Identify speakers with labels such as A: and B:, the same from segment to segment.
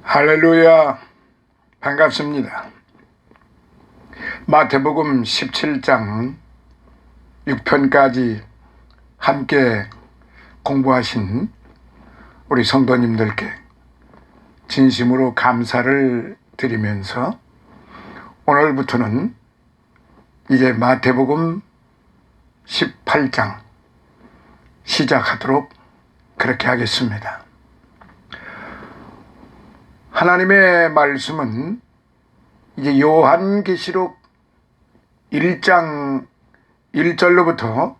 A: 할렐루야, 반갑습니다. 마태복음 17장 6편까지 함께 공부하신 우리 성도님들께 진심으로 감사를 드리면서 오늘부터는 이제 마태복음 18장 시작하도록 그렇게 하겠습니다. 하나님의 말씀은 이제 요한계시록 1장 1절로부터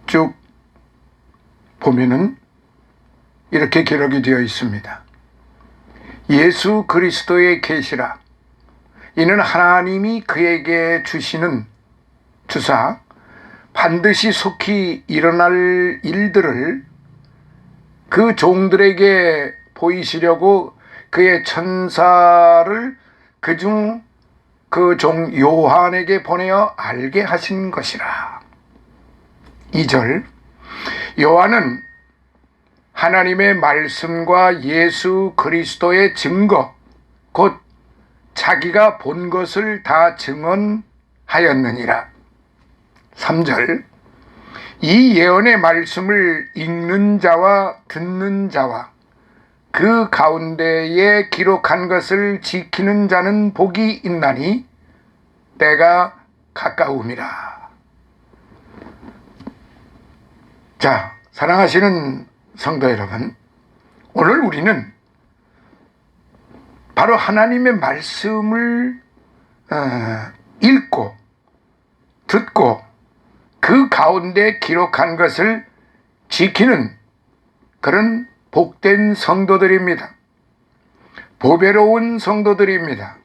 A: 쭉 보면은 이렇게 기록이 되어 있습니다. 예수 그리스도의 계시라. 이는 하나님이 그에게 주사 반드시 속히 일어날 일들을 그 종들에게 보이시려고 그의 천사를 그중 그 종 요한에게 보내어 알게 하신 것이라. 2절, 요한은 하나님의 말씀과 예수 그리스도의 증거, 곧 자기가 본 것을 다 증언하였느니라. 3절, 이 예언의 말씀을 읽는 자와 듣는 자와 그 가운데에 기록한 것을 지키는 자는 복이 있나니 때가 가까움이라. 자, 사랑하시는 성도 여러분, 오늘 우리는 바로 하나님의 말씀을 읽고 듣고 그 가운데 기록한 것을 지키는 그런 복된 성도들입니다. 보배로운 성도들입니다.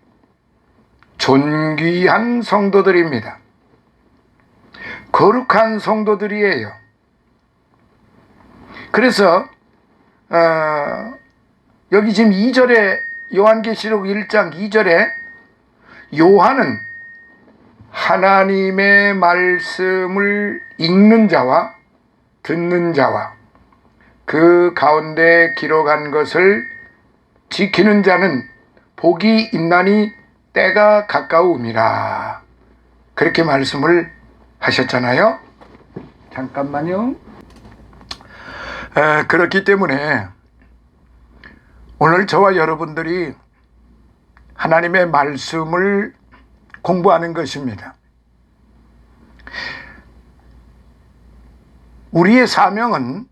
A: 존귀한 성도들입니다. 거룩한 성도들이에요. 그래서 여기 지금 2절에 요한계시록 1장 2절에 요한은 하나님의 말씀을 읽는 자와 듣는 자와 그 가운데 기록한 것을 지키는 자는 복이 있나니 때가 가까움이라. 그렇게 말씀을 하셨잖아요. 잠깐만요. 그렇기 때문에 오늘 저와 여러분들이 하나님의 말씀을 공부하는 것입니다. 우리의 사명은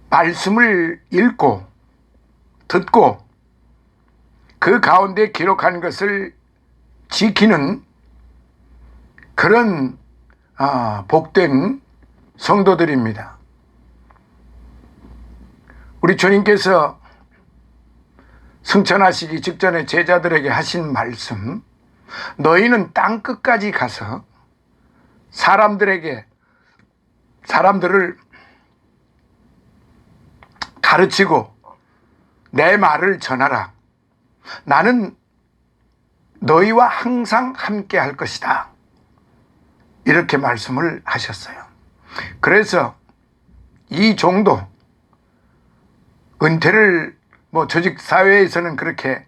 A: 말씀을 읽고 듣고 그 가운데 기록한 것을 지키는 그런 복된 성도들입니다. 우리 주님께서 승천하시기 직전에 제자들에게 하신 말씀, 너희는 땅 끝까지 가서 사람들을 가르치고 내 말을 전하라. 나는 너희와 항상 함께 할 것이다. 이렇게 말씀을 하셨어요. 그래서 이 정도 은퇴를 조직 사회에서는 그렇게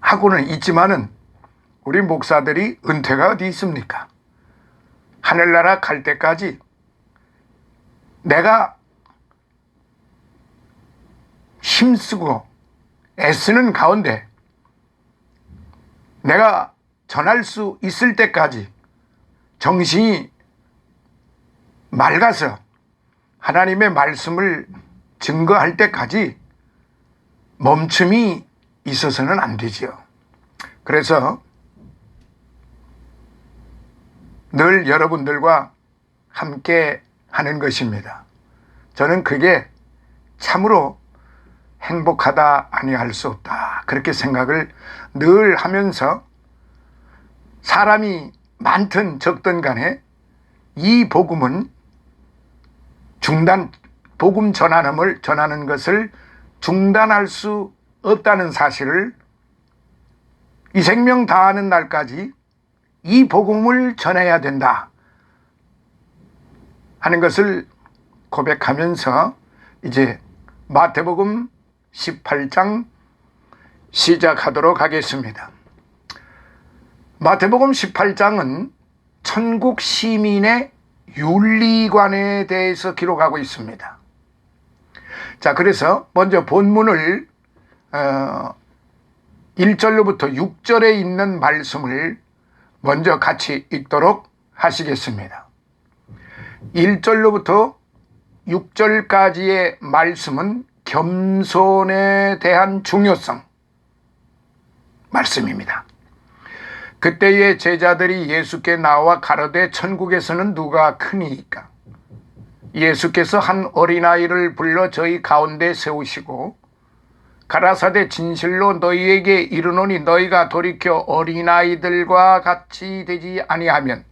A: 하고는 있지만은 우리 목사들이 은퇴가 어디 있습니까? 하늘나라 갈 때까지 내가 힘쓰고 애쓰는 가운데 내가 전할 수 있을 때까지 정신이 맑아서 하나님의 말씀을 증거할 때까지 멈춤이 있어서는 안 되지요. 그래서 늘 여러분들과 함께 하는 것입니다. 저는 그게 참으로 행복하다 아니할 수 없다, 그렇게 생각을 늘 하면서 사람이 많든 적든 간에 이 복음은 복음 전하는 것을 중단할 수 없다는 사실을 이 생명 다하는 날까지 이 복음을 전해야 된다 하는 것을 고백하면서 이제 마태복음 18장 시작하도록 하겠습니다. 마태복음 18장은 천국 시민의 윤리관에 대해서 기록하고 있습니다. 자, 그래서 먼저 본문을 1절로부터 6절에 있는 말씀을 먼저 같이 읽도록 하시겠습니다. 1절로부터 6절까지의 말씀은 겸손에 대한 중요성 말씀입니다. 그때의 제자들이 예수께 나와 가로되 천국에서는 누가 크니이까? 예수께서 한 어린아이를 불러 저희 가운데 세우시고 가라사대 진실로 너희에게 이르노니 너희가 돌이켜 어린아이들과 같이 되지 아니하면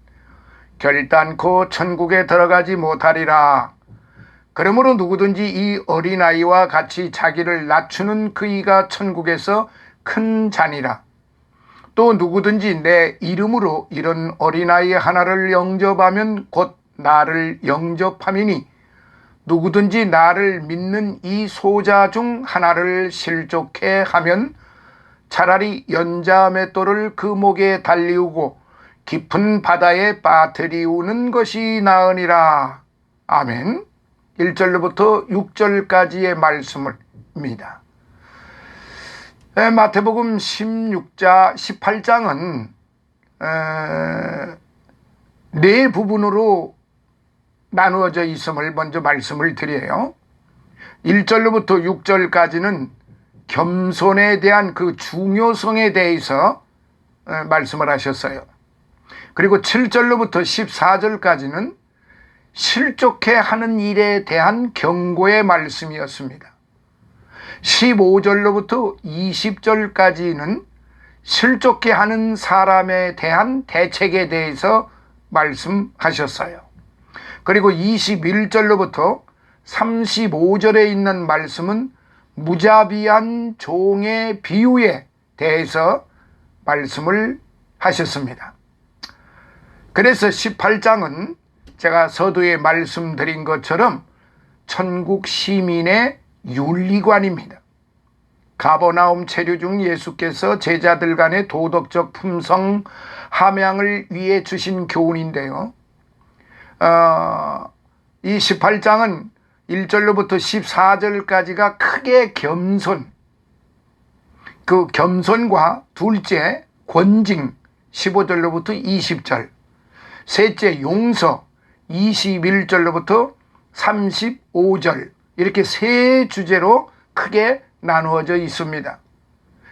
A: 결단코 천국에 들어가지 못하리라. 그러므로 누구든지 이 어린아이와 같이 자기를 낮추는 그이가 천국에서 큰 자니라. 또 누구든지 내 이름으로 이런 어린아이 하나를 영접하면 곧 나를 영접함이니 누구든지 나를 믿는 이 소자 중 하나를 실족해 하면 차라리 연자 맷돌을 그 목에 달리우고 깊은 바다에 빠뜨리우는 것이 나으니라. 아멘. 1절로부터 6절까지의 말씀입니다. 마태복음 18장은 네 부분으로 나누어져 있음을 먼저 말씀을 드려요. 1절로부터 6절까지는 겸손에 대한 그 중요성에 대해서 말씀을 하셨어요. 그리고 7절로부터 14절까지는 실족해 하는 일에 대한 경고의 말씀이었습니다. 15절로부터 20절까지는 실족해 하는 사람에 대한 대책에 대해서 말씀하셨어요. 그리고 21절로부터 35절에 있는 말씀은 무자비한 종의 비유에 대해서 말씀을 하셨습니다. 그래서 18장은 제가 서두에 말씀드린 것처럼 천국 시민의 윤리관입니다. 가버나움 체류 중 예수께서 제자들 간의 도덕적 품성 함양을 위해 주신 교훈인데요. 이 18장은 1절로부터 14절까지가 크게 겸손, 그 겸손과 둘째 권징 15절로부터 20절, 셋째 용서 21절로부터 35절, 이렇게 세 주제로 크게 나누어져 있습니다.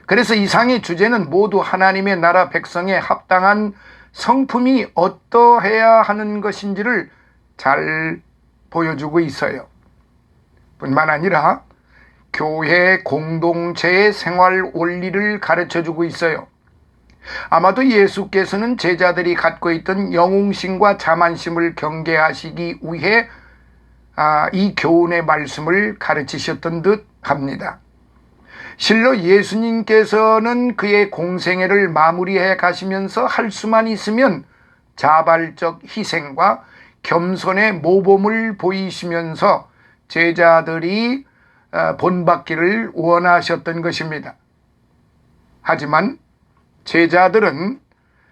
A: 그래서 이상의 주제는 모두 하나님의 나라 백성에 합당한 성품이 어떠해야 하는 것인지를 잘 보여주고 있어요. 뿐만 아니라 교회 공동체의 생활 원리를 가르쳐주고 있어요. 아마도 예수께서는 제자들이 갖고 있던 영웅심과 자만심을 경계하시기 위해 이 교훈의 말씀을 가르치셨던 듯 합니다. 실로 예수님께서는 그의 공생애를 마무리해 가시면서 할 수만 있으면 자발적 희생과 겸손의 모범을 보이시면서 제자들이 본받기를 원하셨던 것입니다. 하지만 제자들은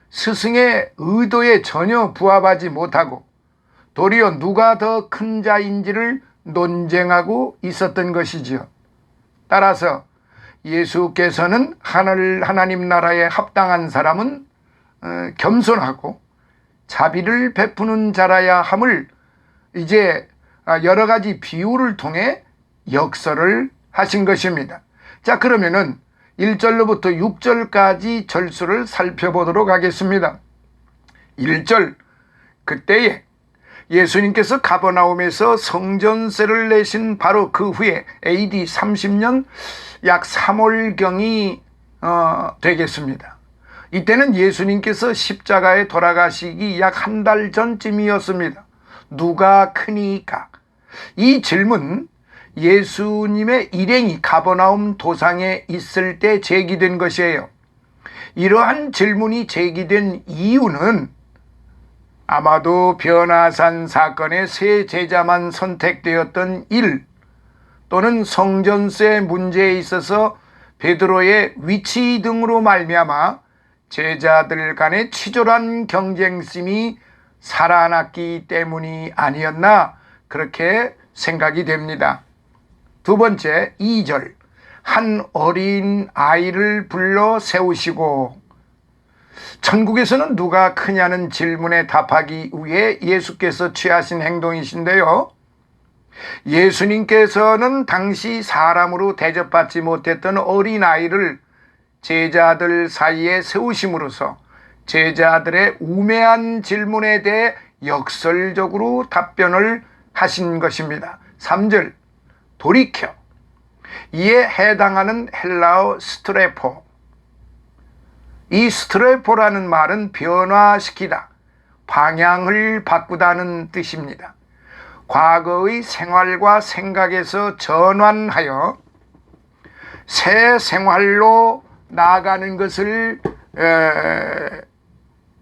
A: 스승의 의도에 전혀 부합하지 못하고 도리어 누가 더 큰 자인지를 논쟁하고 있었던 것이지요. 따라서 예수께서는 하나님 나라에 합당한 사람은 겸손하고 자비를 베푸는 자라야 함을 이제 여러 가지 비유를 통해 역설을 하신 것입니다. 자, 그러면은 1절로부터 6절까지 절수를 살펴보도록 하겠습니다. 1절, 그때에 예수님께서 가버나움에서 성전세를 내신 바로 그 후에 AD 30년 약 3월경이 되겠습니다. 이때는 예수님께서 십자가에 돌아가시기 약 한 달 전쯤이었습니다. 누가 크니까? 이 질문, 예수님의 일행이 가버나움 도상에 있을 때 제기된 것이에요. 이러한 질문이 제기된 이유는 아마도 변화산 사건의 세 제자만 선택되었던 일, 또는 성전세 문제에 있어서 베드로의 위치 등으로 말미암아 제자들 간의 치졸한 경쟁심이 살아났기 때문이 아니었나 그렇게 생각이 됩니다. 두 번째, 2절. 한 어린 아이를 불러 세우시고. 천국에서는 누가 크냐는 질문에 답하기 위해 예수께서 취하신 행동이신데요, 예수님께서는 당시 사람으로 대접받지 못했던 어린 아이를 제자들 사이에 세우심으로써 제자들의 우매한 질문에 대해 역설적으로 답변을 하신 것입니다. 3절, 돌이켜. 이에 해당하는 헬라어 스트레포. 이 스트레포라는 말은 변화시키다, 방향을 바꾸다는 뜻입니다. 과거의 생활과 생각에서 전환하여 새 생활로 나아가는 것을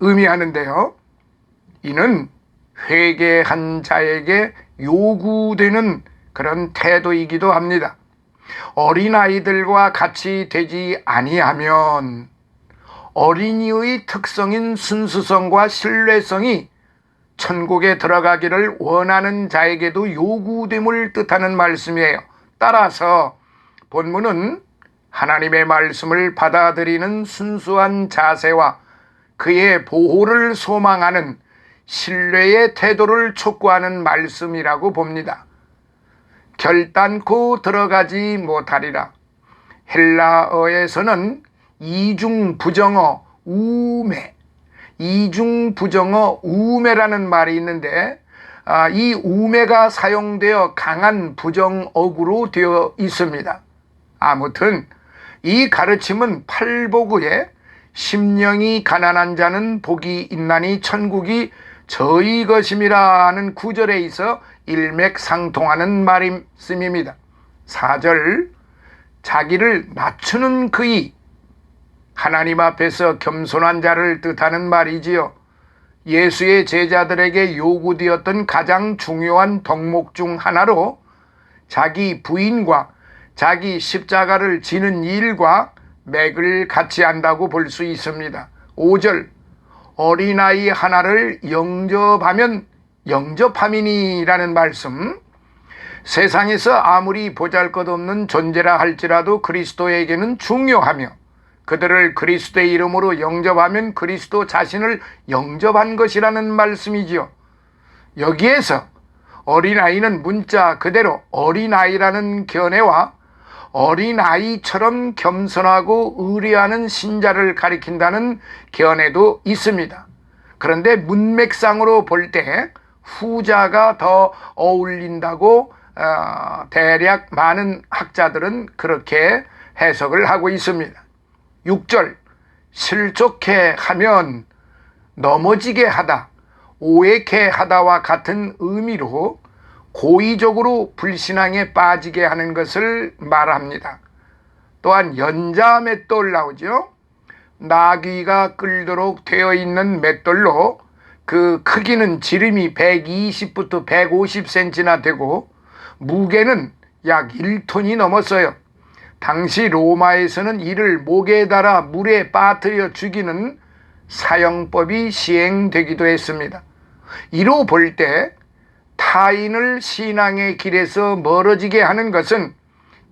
A: 의미하는데요, 이는 회개한 자에게 요구되는 그런 태도이기도 합니다. 어린아이들과 같이 되지 아니하면 어린이의 특성인 순수성과 신뢰성이 천국에 들어가기를 원하는 자에게도 요구됨을 뜻하는 말씀이에요. 따라서 본문은 하나님의 말씀을 받아들이는 순수한 자세와 그의 보호를 소망하는 신뢰의 태도를 촉구하는 말씀이라고 봅니다. 결단코 들어가지 못하리라. 헬라어에서는 이중부정어 우메, 이중부정어 우메라는 말이 있는데, 이 우메가 사용되어 강한 부정어구로 되어 있습니다. 아무튼 이 가르침은 팔복의 심령이 가난한 자는 복이 있나니 천국이 저희 것임이라는 구절에 있어 일맥상통하는 말씀입니다. 4절, 자기를 낮추는 그이, 하나님 앞에서 겸손한 자를 뜻하는 말이지요. 예수의 제자들에게 요구되었던 가장 중요한 덕목 중 하나로 자기 부인과 자기 십자가를 지는 일과 맥을 같이 한다고 볼 수 있습니다. 5절, 어린아이 하나를 영접하면 영접함이니라는 말씀. 세상에서 아무리 보잘것없는 존재라 할지라도 그리스도에게는 중요하며, 그들을 그리스도의 이름으로 영접하면 그리스도 자신을 영접한 것이라는 말씀이지요. 여기에서 어린아이는 문자 그대로 어린아이라는 견해와 어린아이처럼 겸손하고 의리하는 신자를 가리킨다는 견해도 있습니다. 그런데 문맥상으로 볼 때 후자가 더 어울린다고 대략 많은 학자들은 그렇게 해석을 하고 있습니다. 6절, 실족해 하면 넘어지게 하다, 오해케 하다와 같은 의미로 고의적으로 불신앙에 빠지게 하는 것을 말합니다. 또한 연자 맷돌 나오죠. 나귀가 끌도록 되어 있는 맷돌로 그 크기는 지름이 120부터 150cm나 되고 무게는 약 1톤이 넘었어요. 당시 로마에서는 이를 목에 달아 물에 빠뜨려 죽이는 사형법이 시행되기도 했습니다. 이로 볼 때 타인을 신앙의 길에서 멀어지게 하는 것은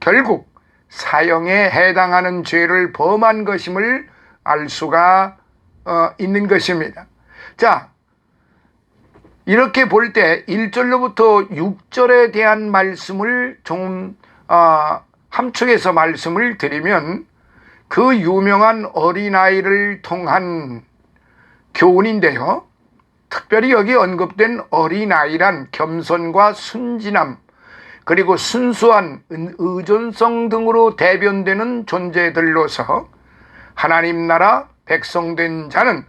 A: 결국 사형에 해당하는 죄를 범한 것임을 알 수가 있는 것입니다. 자, 이렇게 볼 때 1절로부터 6절에 대한 말씀을 좀 함축해서 말씀을 드리면, 그 유명한 어린아이를 통한 교훈인데요, 특별히 여기 언급된 어린아이란 겸손과 순진함, 그리고 순수한 의존성 등으로 대변되는 존재들로서 하나님 나라 백성된 자는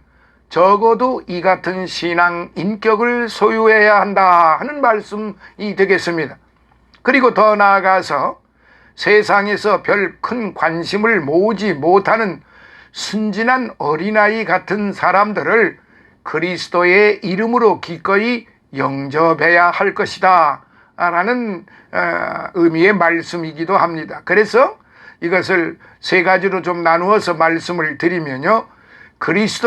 A: 적어도 이 같은 신앙 인격을 소유해야 한다 하는 말씀이 되겠습니다. 그리고 더 나아가서 세상에서 별 큰 관심을 모으지 못하는 순진한 어린아이 같은 사람들을 그리스도의 이름으로 기꺼이 영접해야 할 것이다 라는 의미의 말씀이기도 합니다. 그래서 이것을 세 가지로 좀 나누어서 말씀을 드리면요,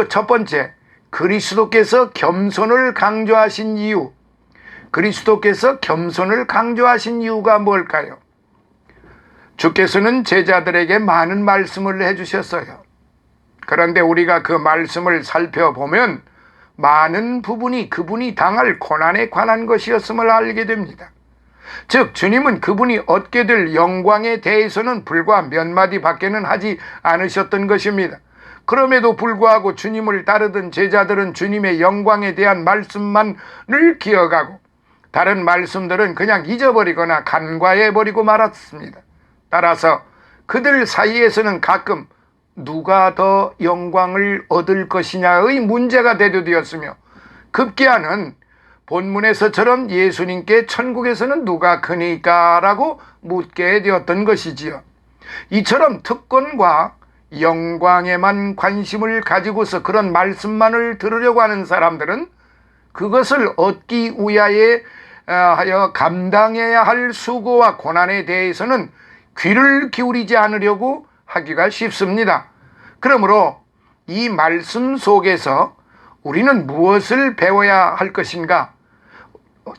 A: 첫 번째, 그리스도께서 겸손을 강조하신 이유. 그리스도께서 겸손을 강조하신 이유가 뭘까요? 주께서는 제자들에게 많은 말씀을 해주셨어요. 그런데 우리가 그 말씀을 살펴보면 많은 부분이 그분이 당할 고난에 관한 것이었음을 알게 됩니다. 즉 주님은 그분이 얻게 될 영광에 대해서는 불과 몇 마디 밖에는 하지 않으셨던 것입니다. 그럼에도 불구하고 주님을 따르던 제자들은 주님의 영광에 대한 말씀만을 기억하고 다른 말씀들은 그냥 잊어버리거나 간과해버리고 말았습니다. 따라서 그들 사이에서는 가끔 누가 더 영광을 얻을 것이냐의 문제가 대두되었으며, 급기야는 본문에서처럼 예수님께 천국에서는 누가 크니까 라고 묻게 되었던 것이지요. 이처럼 특권과 영광에만 관심을 가지고서 그런 말씀만을 들으려고 하는 사람들은 그것을 얻기 위하여 감당해야 할 수고와 고난에 대해서는 귀를 기울이지 않으려고 하기가 쉽습니다. 그러므로 이 말씀 속에서 우리는 무엇을 배워야 할 것인가?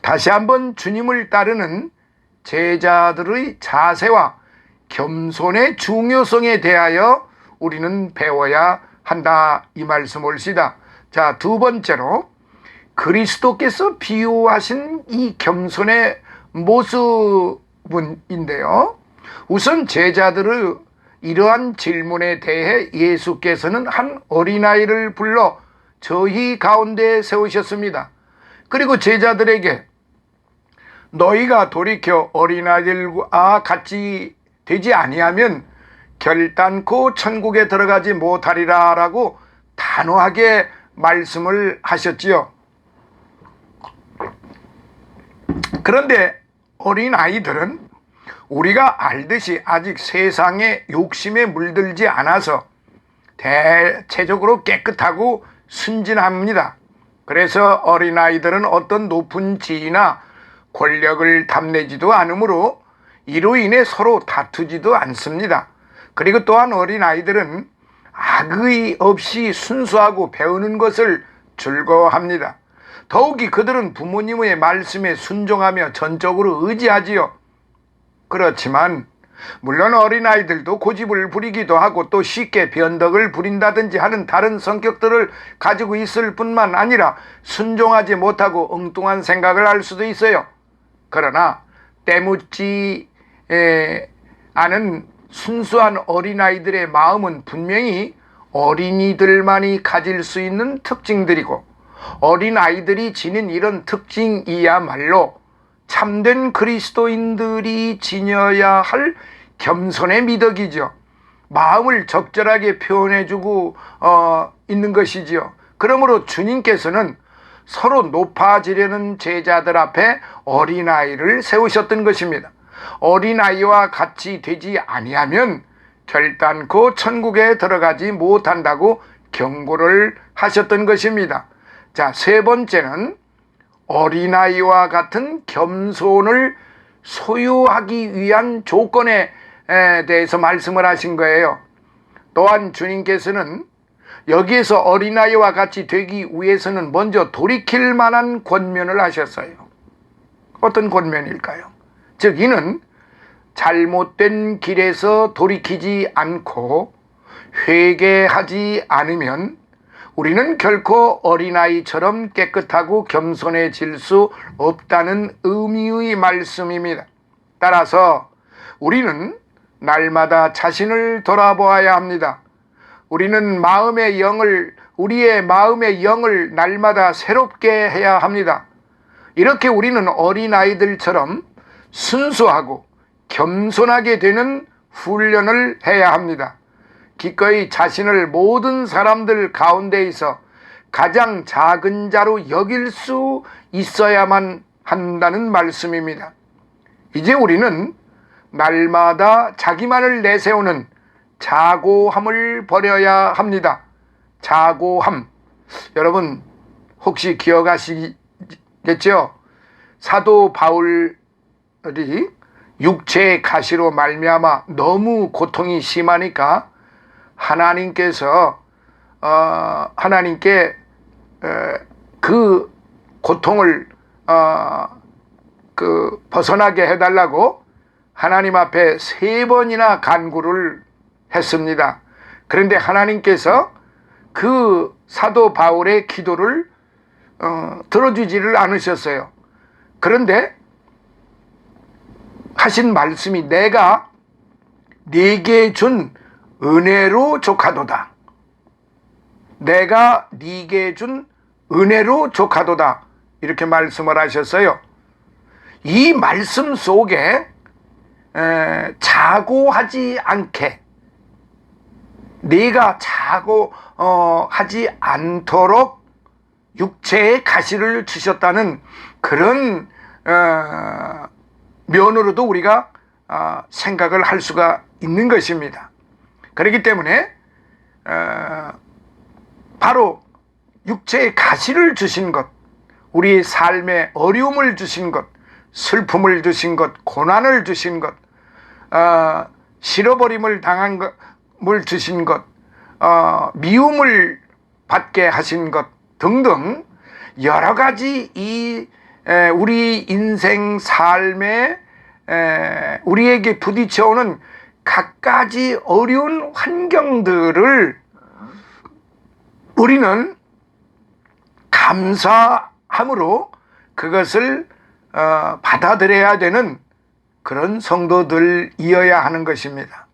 A: 다시 한번 주님을 따르는 제자들의 자세와 겸손의 중요성에 대하여 우리는 배워야 한다, 이 말씀 옳시다. 자, 두 번째로 그리스도께서 비유하신 이 겸손의 모습인데요, 우선 제자들의 이러한 질문에 대해 예수께서는 한 어린아이를 불러 저희 가운데 세우셨습니다. 그리고 제자들에게 너희가 돌이켜 어린아이들과 같이 되지 아니하면 결단코 천국에 들어가지 못하리라 라고 단호하게 말씀을 하셨지요. 그런데 어린아이들은 우리가 알듯이 아직 세상의 욕심에 물들지 않아서 대체적으로 깨끗하고 순진합니다. 그래서 어린아이들은 어떤 높은 지위나 권력을 탐내지도 않으므로 이로 인해 서로 다투지도 않습니다. 그리고 또한 어린아이들은 악의 없이 순수하고 배우는 것을 즐거워합니다. 더욱이 그들은 부모님의 말씀에 순종하며 전적으로 의지하지요. 그렇지만 물론 어린아이들도 고집을 부리기도 하고 또 쉽게 변덕을 부린다든지 하는 다른 성격들을 가지고 있을 뿐만 아니라 순종하지 못하고 엉뚱한 생각을 할 수도 있어요. 그러나 때묻지 않은 순수한 어린아이들의 마음은 분명히 어린이들만이 가질 수 있는 특징들이고, 어린아이들이 지닌 이런 특징이야말로 참된 그리스도인들이 지녀야 할 겸손의 미덕이죠. 마음을 적절하게 표현해주고 있는 것이지요. 그러므로 주님께서는 서로 높아지려는 제자들 앞에 어린아이를 세우셨던 것입니다. 어린아이와 같이 되지 아니하면 결단코 천국에 들어가지 못한다고 경고를 하셨던 것입니다. 자, 세 번째는 어린아이와 같은 겸손을 소유하기 위한 조건에 대해서 말씀을 하신 거예요. 또한 주님께서는 여기에서 어린아이와 같이 되기 위해서는 먼저 돌이킬 만한 권면을 하셨어요. 어떤 권면일까요? 즉 이는 잘못된 길에서 돌이키지 않고 회개하지 않으면 우리는 결코 어린아이처럼 깨끗하고 겸손해질 수 없다는 의미의 말씀입니다. 따라서 우리는 날마다 자신을 돌아보아야 합니다. 우리는 우리의 마음의 영을 날마다 새롭게 해야 합니다. 이렇게 우리는 어린아이들처럼 순수하고 겸손하게 되는 훈련을 해야 합니다. 기꺼이 자신을 모든 사람들 가운데에서 가장 작은 자로 여길 수 있어야만 한다는 말씀입니다. 이제 우리는 날마다 자기만을 내세우는 자고함을 버려야 합니다. 자고함. 여러분 혹시 기억하시겠죠? 사도 바울 사도들이 육체의 가시로 말미암아 너무 고통이 심하니까 하나님께서 하나님께 그 고통을 벗어나게 해달라고 하나님 앞에 3번이나 간구를 했습니다. 그런데 하나님께서 그 사도 바울의 기도를 들어주지를 않으셨어요. 그런데 하신 말씀이 내가 네게 준 은혜로 족하도다. 내가 네게 준 은혜로 족하도다. 이렇게 말씀을 하셨어요. 이 말씀 속에 자고하지 않게 네가 자고하지 않도록 육체의 가시를 주셨다는 그런 면으로도 우리가 생각을 할 수가 있는 것입니다. 그렇기 때문에 바로 육체의 가시를 주신 것, 우리 삶에 어려움을 주신 것, 슬픔을 주신 것, 고난을 주신 것, 잃어버림을 당한 것을 주신 것, 미움을 받게 하신 것 등등 여러 가지 우리 인생 삶에 우리에게 부딪혀오는 갖가지 어려운 환경들을 우리는 감사함으로 그것을 받아들여야 되는 그런 성도들이어야 하는 것입니다.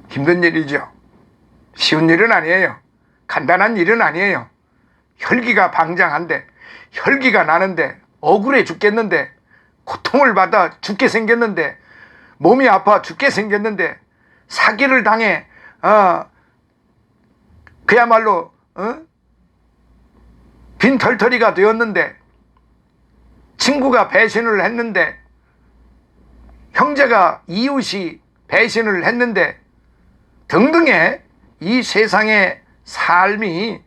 A: 힘든 일이죠. 쉬운 일은 아니에요. 간단한 일은 아니에요. 혈기가 방장한데, 혈기가 나는데, 억울해 죽겠는데, 고통을 받아 죽게 생겼는데, 몸이 아파 죽게 생겼는데, 사기를 당해 그야말로 빈털터리가 되었는데, 친구가 배신을 했는데, 형제가 이웃이 배신을 했는데 등등의 이 세상의 삶이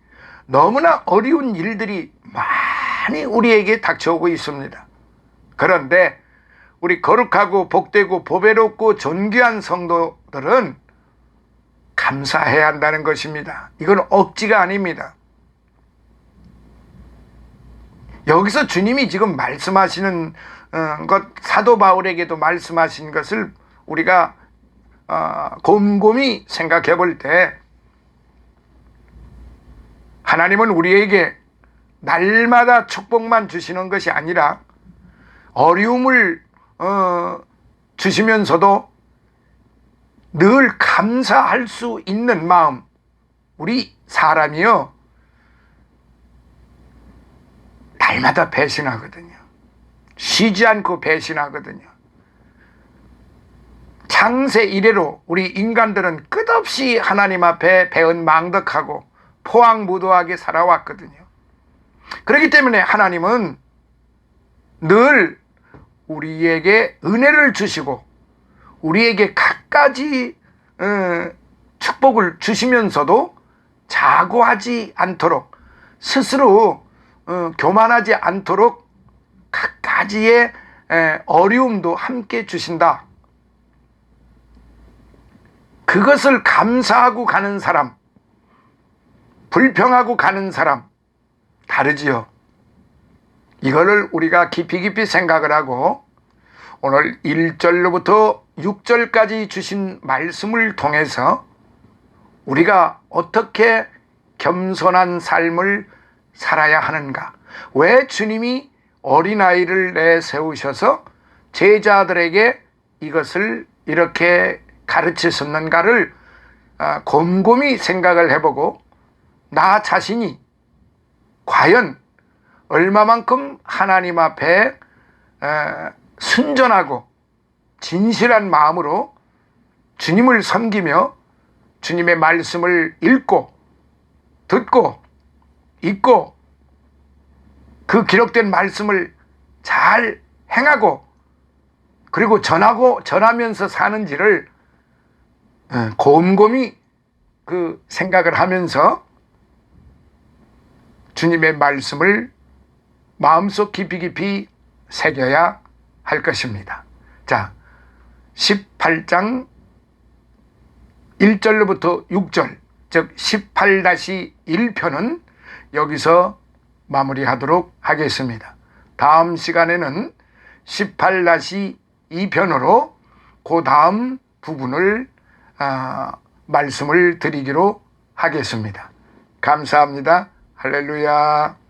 A: 너무나 어려운 일들이 많이 우리에게 닥쳐오고 있습니다. 그런데 우리 거룩하고 복되고 보배롭고 존귀한 성도들은 감사해야 한다는 것입니다. 이건 억지가 아닙니다. 여기서 주님이 지금 말씀하시는 것, 사도 바울에게도 말씀하신 것을 우리가 곰곰이 생각해 볼 때, 하나님은 우리에게 날마다 축복만 주시는 것이 아니라 어려움을 주시면서도 늘 감사할 수 있는 마음, 우리 사람이요 날마다 배신하거든요. 쉬지 않고 배신하거든요. 창세 이래로 우리 인간들은 끝없이 하나님 앞에 배은망덕하고 포항무도하게 살아왔거든요. 그렇기 때문에 하나님은 늘 우리에게 은혜를 주시고 우리에게 갖가지 축복을 주시면서도 자고하지 않도록, 스스로 교만하지 않도록 갖가지의 어려움도 함께 주신다. 그것을 감사하고 가는 사람, 불평하고 가는 사람 다르지요. 이거를 우리가 깊이 생각을 하고 오늘 1절로부터 6절까지 주신 말씀을 통해서 우리가 어떻게 겸손한 삶을 살아야 하는가, 왜 주님이 어린아이를 내세우셔서 제자들에게 이것을 이렇게 가르치셨는가를 곰곰이 생각을 해보고 나 자신이 과연 얼마만큼 하나님 앞에 순전하고 진실한 마음으로 주님을 섬기며 주님의 말씀을 읽고 듣고 읽고 그 기록된 말씀을 잘 행하고 그리고 전하면서 사는지를 곰곰이 그 생각을 하면서 주님의 말씀을 마음속 깊이 새겨야 할 것입니다. 자, 18장 1절로부터 6절, 즉 18-1편은 여기서 마무리하도록 하겠습니다. 다음 시간에는 18-2편으로 그 다음 부분을 말씀을 드리기로 하겠습니다. 감사합니다. 할렐루야.